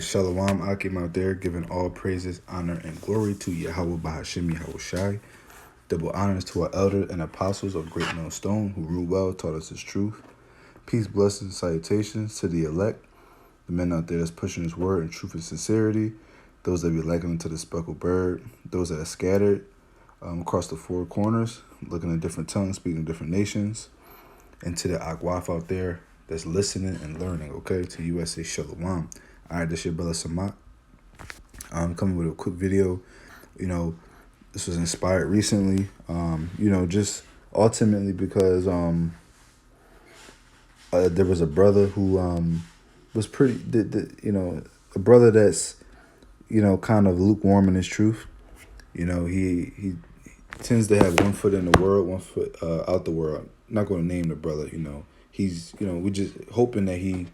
Shalom Akim out there, giving all praises, honor, and glory to Yahweh Bahashim Yahushai. Double honors to our elders and apostles of Great Millstone who ruled well, taught us his truth. Peace, blessings, salutations to the elect, the men out there that's pushing his word in truth and sincerity, those that be likening to the speckled bird, those that are scattered across the four corners, looking at different tongues, speaking different nations, and to the Aguaf out there that's listening and learning, okay? To USA Shalom. All right, this your brother Samat. I'm coming with a quick video. This was inspired recently, just ultimately because there was a brother who was pretty, a brother that's, kind of lukewarm in his truth. He tends to have one foot in the world, one foot out the world. I'm not going to name the brother, He's, we just hoping that he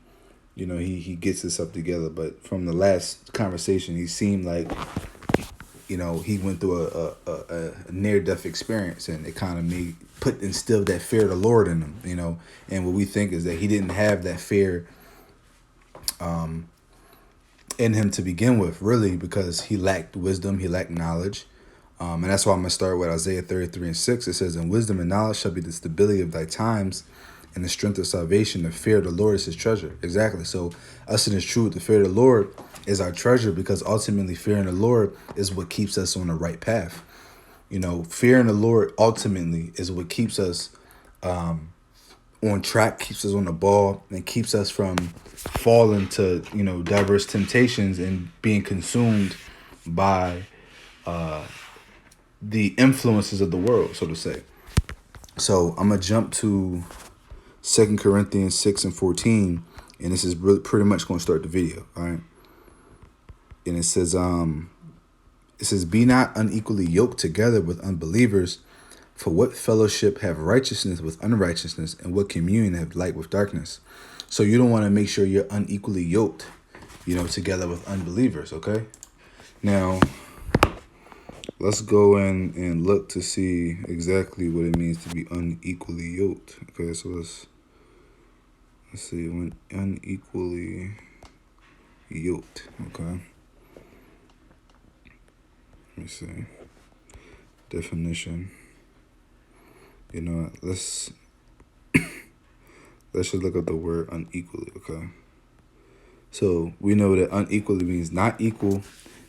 gets himself together. But from the last conversation, he seemed like, he went through a near-death experience, and it kind of instilled that fear of the Lord in him, And what we think is that he didn't have that fear in him to begin with, really, because he lacked wisdom, he lacked knowledge. And that's why I'm going to start with Isaiah 33:6. It says, "And wisdom and knowledge shall be the stability of thy times, and the strength of salvation. The fear of the Lord is his treasure." Exactly. So us in his truth, the fear of the Lord is our treasure, because ultimately fearing the Lord is what keeps us on the right path. Fearing the Lord ultimately is what keeps us on track, keeps us on the ball, and keeps us from falling to, diverse temptations and being consumed by the influences of the world, so to say. So I'm going to jump to 2 Corinthians 6:14, and this is really pretty much going to start the video, all right? And it says, "Be not unequally yoked together with unbelievers, for what fellowship have righteousness with unrighteousness, and what communion have light with darkness?" So you don't want to make sure you're unequally yoked, together with unbelievers, okay? Now, let's go in and look to see exactly what it means to be unequally yoked. Okay, so let's see, when unequally yoked, okay? Let me see. Definition. Let's just look at the word unequally, okay? So we know that unequally means not equal,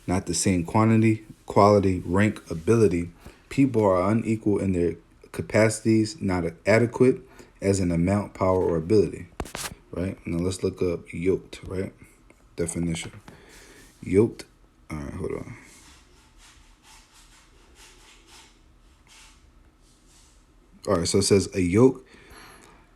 not the same quantity, quality, rank, ability. People are unequal in their capacities, not adequate as an amount, power, or ability, right? Now let's look up yoked, right? Definition. Yoked. All right, hold on. All right, so it says a yoke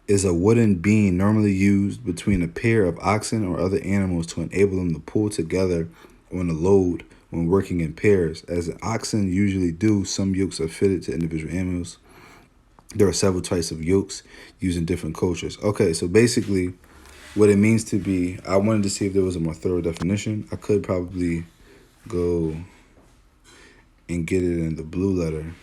is a wooden beam normally used between a pair of oxen or other animals to enable them to pull together on a load when working in pairs. As the oxen usually do, some yokes are fitted to individual animals. There are several types of yokes used in different cultures. Okay, so basically what it means to be, I wanted to see if there was a more thorough definition. I could probably go and get it in the blue letter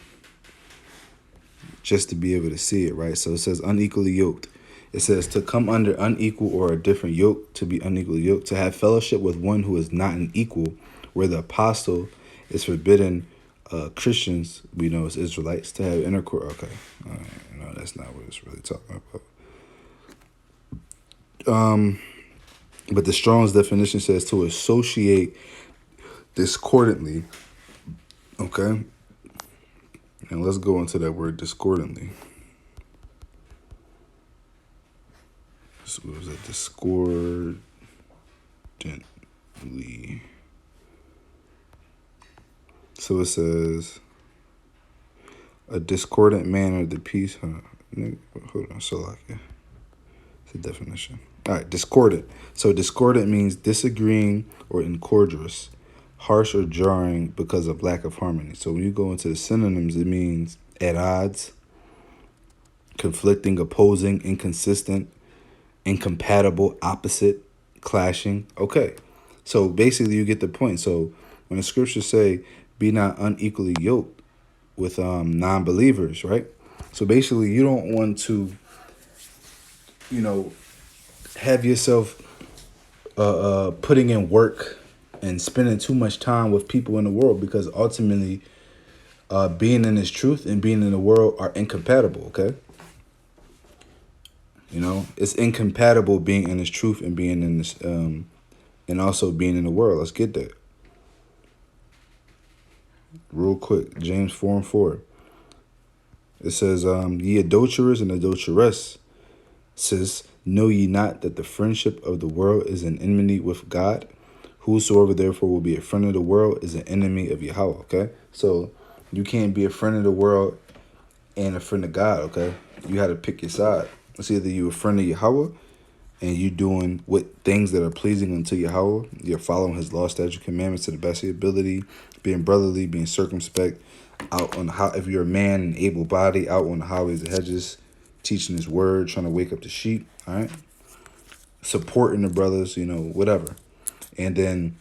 just to be able to see it, right? So it says unequally yoked. It says to come under unequal or a different yoke, to be unequally yoked, to have fellowship with one who is not an equal, where the apostle is forbidden Christians, we know as Israelites, to have intercourse. Okay, no, that's not what it's really talking about. But the Strong's definition says to associate discordantly. Okay. And let's go into that word discordantly. So what was that? Discordantly. So it says a discordant manner of the peace. Hold on. So like, it's a definition. All right, discordant. So discordant means disagreeing or incordious, harsh or jarring because of lack of harmony. So when you go into the synonyms, it means at odds, conflicting, opposing, inconsistent, incompatible, opposite, clashing. Okay, so basically you get the point. So when the scriptures say, "Be not unequally yoked with non-believers," right? So basically you don't want to, have yourself putting in work and spending too much time with people in the world, because ultimately being in this truth and being in the world are incompatible. Okay, it's incompatible being in this truth and being in this and also being in the world. Let's get that real quick. James 4:4. It says, ye adulterers and adulteresses, says, know ye not that the friendship of the world is an enmity with God? Whosoever therefore will be a friend of the world is an enemy of Yahweh. Okay, so you can't be a friend of the world and a friend of God. Okay, you had to pick your side. It's either you a friend of Yahweh and you doing what things that are pleasing unto Yahweh. You're following His law, statute, commandments to the best of your ability, being brotherly, being circumspect, out on the how. If you're a man and able body, out on the highways and hedges, teaching His word, trying to wake up the sheep. All right, supporting the brothers, whatever. And then,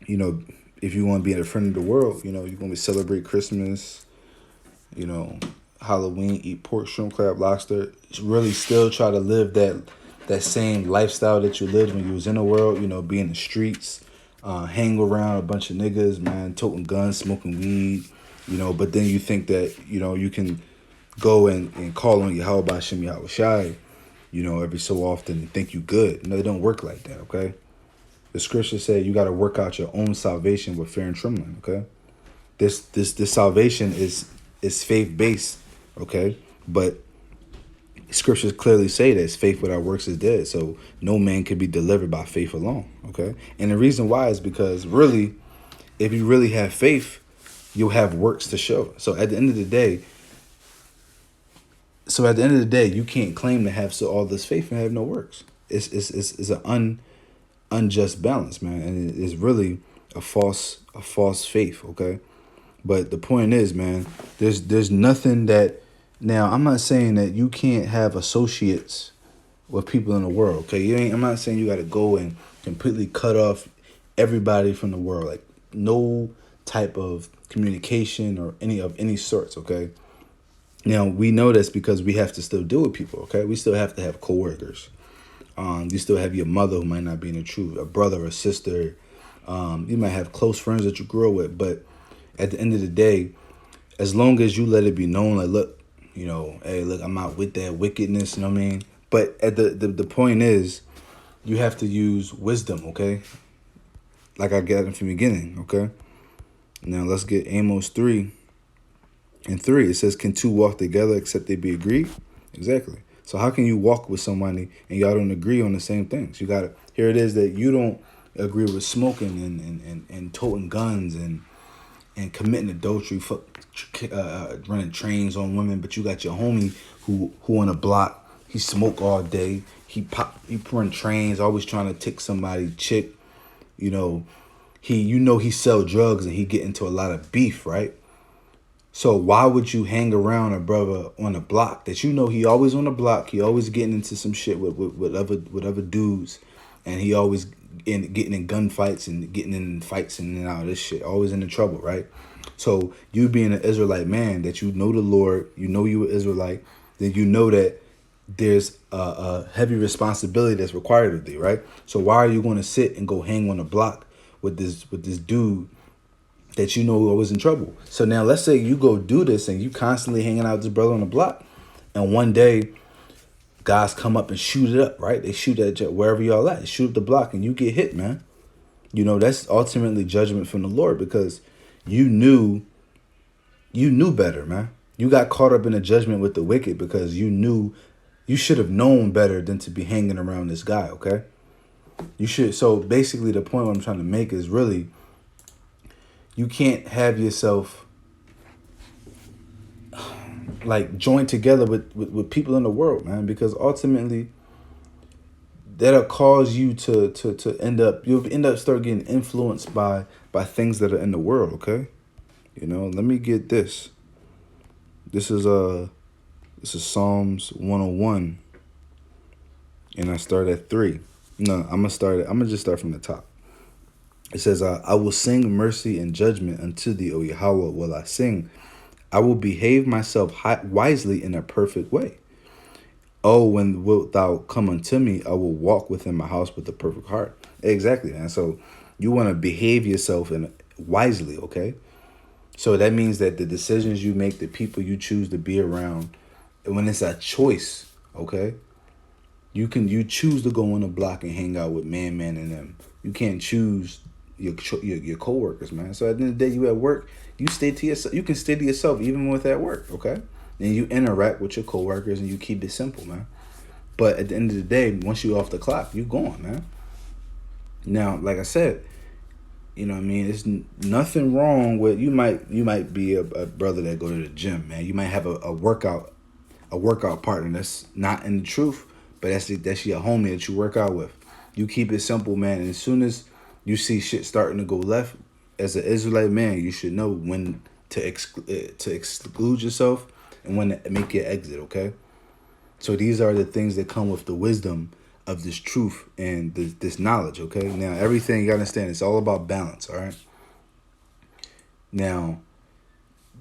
if you want to be a friend of the world, you're going to celebrate Christmas, Halloween, eat pork, shrimp, crab, lobster. Really still try to live that same lifestyle that you lived when you was in the world, be in the streets, hang around a bunch of niggas, man, toting guns, smoking weed, but then you think that, you can go and call on Yahweh B'Shem Yahweh Shai, every so often and think you good. No, it don't work like that, okay? The scripture said you got to work out your own salvation with fear and trembling, okay? This salvation is faith based, okay? But scriptures clearly say that faith without works is dead. So no man can be delivered by faith alone, okay? And the reason why is because really, if you really have faith, you'll have works to show. So at the end of the day, you can't claim to have all this faith and have no works. It's an unjust balance, man, and it is really a false faith, okay? But the point is, man, there's nothing that. Now, I'm not saying that you can't have associates with people in the world, okay? I'm not saying you got to go and completely cut off everybody from the world, like no type of communication or any sorts, okay? Now, we know this because we have to still deal with people, okay? We still have to have coworkers. You still have your mother who might not be in the truth, a brother or sister. You might have close friends that you grew up with, but at the end of the day, as long as you let it be known, like, look, hey, look, I'm not with that wickedness, you know what I mean? But at the point is, you have to use wisdom, okay? Like I got from the beginning, okay? Now let's get Amos 3:3. It says, can two walk together except they be agreed? Exactly. So how can you walk with somebody and y'all don't agree on the same things? You gotta, here it is that you don't agree with smoking and toting guns and committing adultery, running trains on women, but you got your homie who on the block, he smoke all day, he run trains, always trying to tick somebody chick, he sell drugs and he get into a lot of beef, right? So why would you hang around a brother on the block that he always on the block, he always getting into some shit with other dudes, and he always getting in gunfights and getting in fights and all this shit, always in the trouble, right? So you being an Israelite man, that the Lord, you an Israelite, then you know that there's a heavy responsibility that's required of thee, right? So why are you going to sit and go hang on the block with this dude that was in trouble? So now let's say you go do this and you constantly hanging out with this brother on the block, and one day guys come up and shoot it up, right? They shoot at wherever y'all at. They shoot up the block and you get hit, man. That's ultimately judgment from the Lord, because you knew better, man. You got caught up in a judgment with the wicked because you should have known better than to be hanging around this guy, okay? You should. So basically the point I'm trying to make is really, you can't have yourself like join together with people in the world, man, because ultimately that'll cause you to you'll end up start getting influenced by things that are in the world, okay? Let me get this. This is Psalms 101, and I start at 3. No, I'm gonna just start from the top. It says, I will sing mercy and judgment unto thee, O Yahweh, will I sing. I will behave myself wisely in a perfect way. Oh, when wilt thou come unto me, I will walk within my house with a perfect heart. Exactly, man. So you want to behave yourself and wisely, okay? So that means that the decisions you make, the people you choose to be around, when it's a choice, okay? You choose to go on the block and hang out with man and them. You can't choose your coworkers, man. So at the end of the day, you at work, you stay to yourself. You can stay to yourself even with at work, okay? And you interact with your coworkers and you keep it simple, man. But at the end of the day, once you off the clock, you gone, man. Now, like I said, you know what I mean? There's nothing wrong with you might be a brother that go to the gym, man. You might have a workout partner that's not in the truth, but that's your homie that you work out with. You keep it simple, man. And as soon as you see shit starting to go left, as an Israelite man, you should know when to exclude yourself and when to make your exit. Okay. So these are the things that come with the wisdom of this truth and this knowledge. Okay. Now everything you gotta understand, it's all about balance. All right. Now,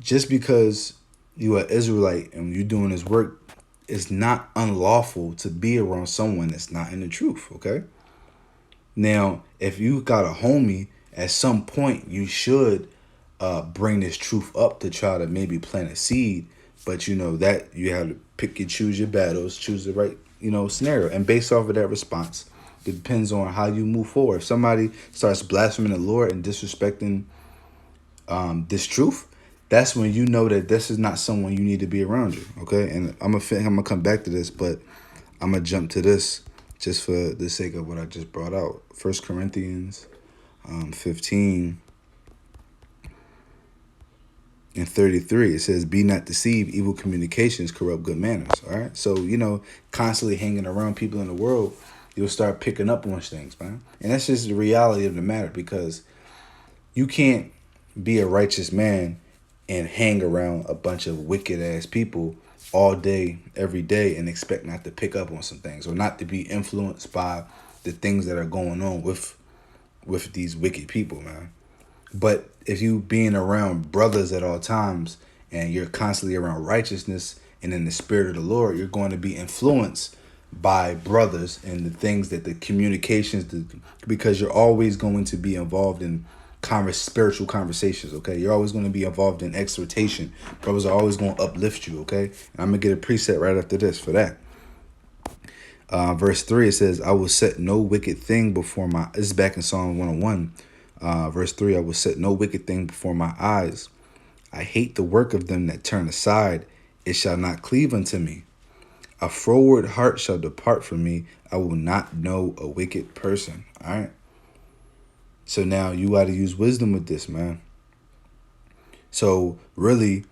just because you are Israelite and you're doing this work, it's not unlawful to be around someone that's not in the truth, okay? Now, if you got a homie, at some point you should bring this truth up to try to maybe plant a seed, but you know that you have to pick and choose your battles, choose the right, scenario. And based off of that response, it depends on how you move forward. If somebody starts blaspheming the Lord and disrespecting this truth, that's when you know that this is not someone you need to be around you. Okay, and I'm gonna come back to this, but I'm gonna jump to this just for the sake of what I just brought out. 1 Corinthians 15 and 33. It says, "Be not deceived. Evil communications corrupt good manners." All right, so constantly hanging around people in the world, you'll start picking up on things, man. And that's just the reality of the matter, because you can't be a righteous man and hang around a bunch of wicked ass people all day, every day, and expect not to pick up on some things or not to be influenced by the things that are going on with these wicked people, man. But if you being around brothers at all times and you're constantly around righteousness and in the spirit of the Lord, you're going to be influenced by brothers and the things that the communications, because you're always going to be involved in spiritual conversations. Okay, you're always going to be involved in exhortation. Brothers are always going to uplift you. Okay, and I'm gonna get a preset right after this for that. Verse 3, it says, "I will set no wicked thing before my." This is back in Psalm 101. Verse 3, "I will set no wicked thing before my eyes. I hate the work of them that turn aside. It shall not cleave unto me. A froward heart shall depart from me. I will not know a wicked person." All right. So now you got to use wisdom with this, man. So really,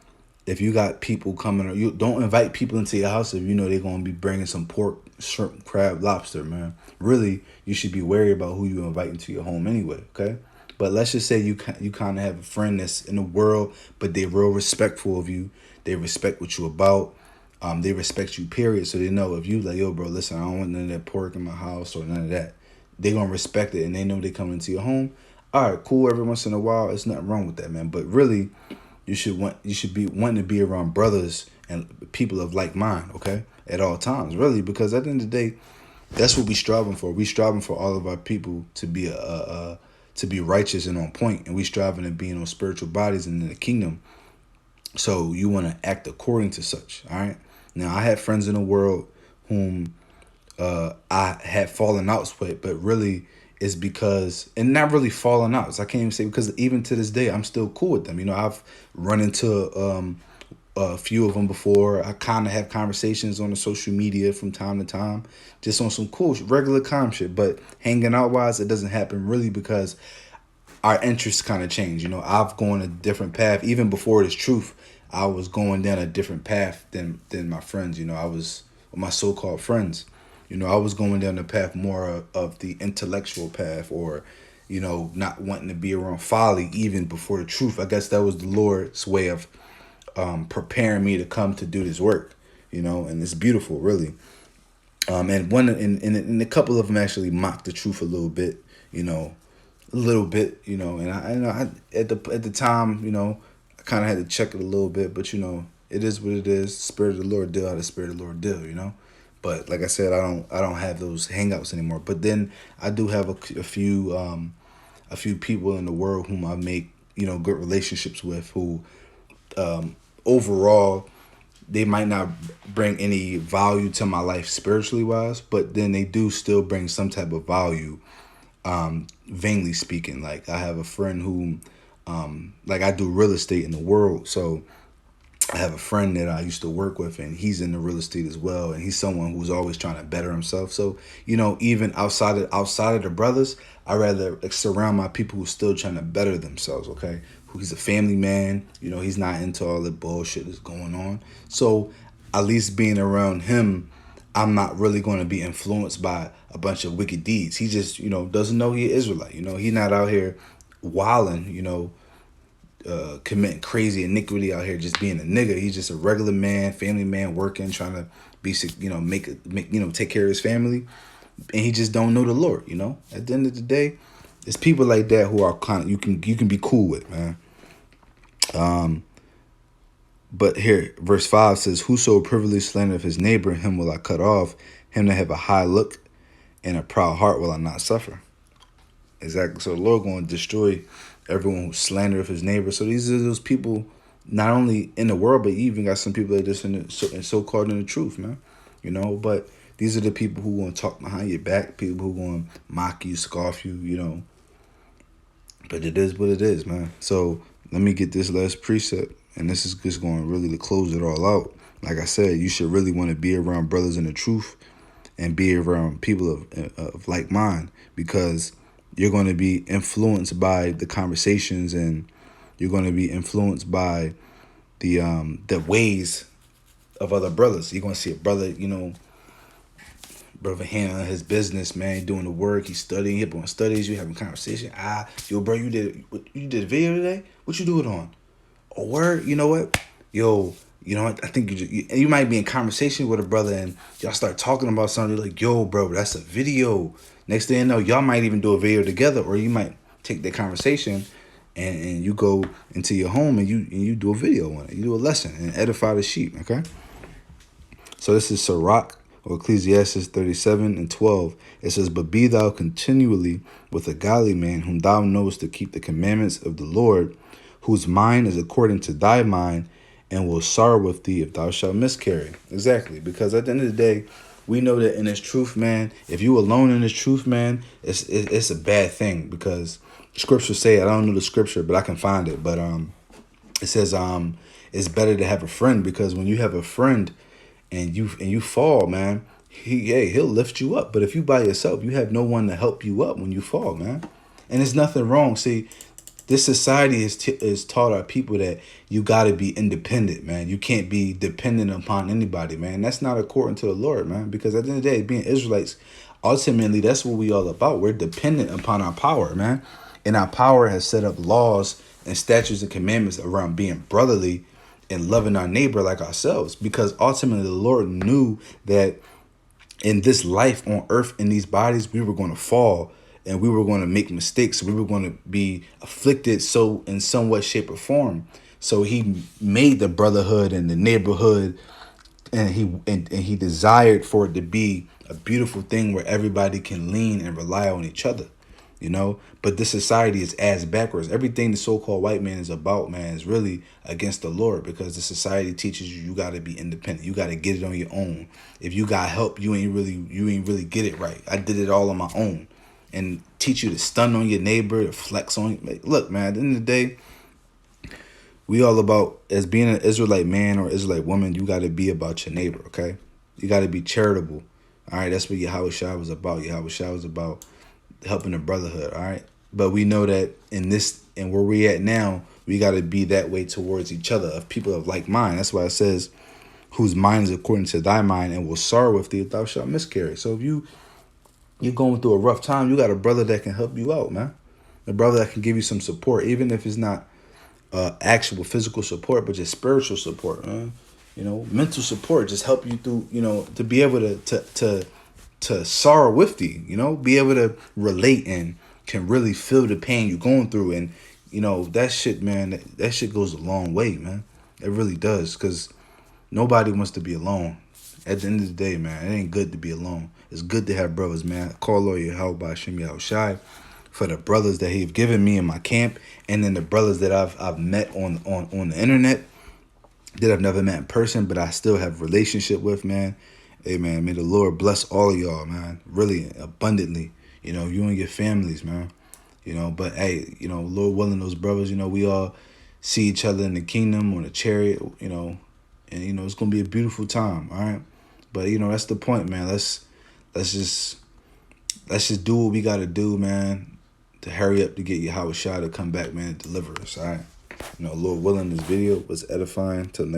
if you got people coming, or you don't invite people into your house if you know they're going to be bringing some pork, shrimp, crab, lobster, man. Really, you should be wary about who you invite into your home anyway, okay? But let's just say you kind of have a friend that's in the world, but they're real respectful of you. They respect what you about. They respect you, period. So they know if you like, yo, bro, listen, I don't want none of that pork in my house or none of that. They gonna respect it, and they know they come into your home. All right, cool. Every once in a while, it's nothing wrong with that, man. But really, you should be wanting to be around brothers and people of like mind, okay, at all times, really, because at the end of the day, that's what we striving for. We striving for all of our people to be to be righteous and on point, and we striving to be in those spiritual bodies and in the kingdom. So you want to act according to such. All right. Now I had friends in the world whom I had fallen outs with, but really it's because, and not really falling outs. I can't even say, because even to this day I'm still cool with them. I've run into a few of them before. I kind of have conversations on the social media from time to time, just on some cool regular calm shit. But hanging out wise, it doesn't happen really because our interests kind of change. I've gone a different path. Even before this truth, I was going down a different path than my friends. I was my so-called friends. I was going down the path more of the intellectual path, or not wanting to be around folly even before the truth. I guess that was the Lord's way of preparing me to come to do this work. And it's beautiful, really. And one and a couple of them actually mocked the truth a little bit. A little bit, and I at the time, I kind of had to check it a little bit, but it is what it is. The Spirit of the Lord deal how the Spirit of the Lord deal, But like I said, I don't have those hangouts anymore. But then I do have a few people in the world whom I make good relationships with who overall they might not bring any value to my life spiritually wise, but then they do still bring some type of value, vainly speaking. Like I have a friend who like I do real estate in the world, so I have a friend that I used to work with, and he's in the real estate as well, and he's someone who's always trying to better himself. So even outside of the brothers, I rather surround my people who's still trying to better themselves. Okay, he's a family man. He's not into all the bullshit that's going on. So at least being around him, I'm not really going to be influenced by a bunch of wicked deeds. He just doesn't know he's Israelite. He's not out here wilding. Committing crazy iniquity out here, just being a nigga. He's just a regular man, family man, working, trying to be, take care of his family, and he just don't know the Lord. At the end of the day, it's people like that who are kind of you can be cool with, man. But here, verse 5 says, "Whoso privily slandereth his neighbor, him will I cut off. Him that have a high look and a proud heart will I not suffer." Exactly. So the Lord going to destroy everyone who slandereth his neighbor. So these are those people, not only in the world, but you even got some people that just so-called in the truth, man. But these are the people who want to talk behind your back, people who want to mock you, scoff you. But it is what it is, man. So let me get this last precept, and this is just going to really close it all out. Like I said, you should really want to be around brothers in the truth and be around people of like mind, because you're going to be influenced by the conversations, and you're going to be influenced by the ways of other brothers. You're going to see a brother, brother handling his business, man, doing the work, he's studying, he's doing studies, you having conversation. Yo, bro, you did a video today? What you do it on? Oh, word? You know what? Yo, I think you might be in conversation with a brother, and y'all start talking about something. You're like, yo, bro, that's a video. Next thing you know, y'all might even do a video together, or you might take that conversation and you go into your home and you do a video on it. You do a lesson and edify the sheep, okay? So this is Sirach, or Ecclesiastes 37:12. It says, "But be thou continually with a godly man, whom thou knowest to keep the commandments of the Lord, whose mind is according to thy mind, and will sorrow with thee if thou shalt miscarry." Exactly. Because at the end of the day, we know that in this truth, man, if you alone in this truth, man, it's a bad thing, because scripture say, I don't know the scripture, but I can find it. But it says it's better to have a friend, because when you have a friend and you fall, man, he'll lift you up. But if you by yourself, you have no one to help you up when you fall, man. And there's nothing wrong. See, this society is taught our people that you got to be independent, man. You can't be dependent upon anybody, man. That's not according to the Lord, man. Because at the end of the day, being Israelites, ultimately, that's what we all about. We're dependent upon our power, man. And our power has set up laws and statutes and commandments around being brotherly and loving our neighbor like ourselves. Because ultimately, the Lord knew that in this life on earth, in these bodies, we were going to fall, and we were going to make mistakes. We were going to be afflicted in some way, shape, or form. So he made the brotherhood and the neighborhood, and he desired for it to be a beautiful thing where everybody can lean and rely on each other, But this society is ass backwards. Everything the so-called white man is about, man, is really against the Lord, because the society teaches you got to be independent. You got to get it on your own. If you got help, you ain't really get it right. I did it all on my own. And teach you to stun on your neighbor, to flex on you. Look, man, at the end of the day, we all about, as being an Israelite man or Israelite woman, you got to be about your neighbor, okay? You got to be charitable, all right? That's what Yahweh Shai was about. Yahweh Shai was about helping the brotherhood, all right? But we know that in where we at now, we got to be that way towards each other, of people of like mind. That's why it says, whose mind is according to thy mind, and will sorrow with thee if thou shalt miscarry. So if you're going through a rough time, you got a brother that can help you out, man. A brother that can give you some support, even if it's not actual physical support, but just spiritual support, man. Mental support, just help you through, to be able to sorrow with thee, be able to relate and can really feel the pain you're going through. And, that shit, man, that shit goes a long way, man. It really does, because nobody wants to be alone. At the end of the day, man, it ain't good to be alone. It's good to have brothers, man. Call all your help by Shimmy Out Shy for the brothers that he've given me in my camp, and then the brothers that I've met on the internet that I've never met in person, but I still have a relationship with, man. Hey, man, may the Lord bless all of y'all, man, really abundantly. You know, you and your families, man. You know, but hey, you know, Lord willing, those brothers, you know, we all see each other in the kingdom on a chariot, you know, and you know it's gonna be a beautiful time, all right. But you know that's the point, man. Let's just do what we gotta do, man, to hurry up to get Yahweh Shah to come back, man, and deliver us, all right. You know, Lord willing, this video was edifying. Till next.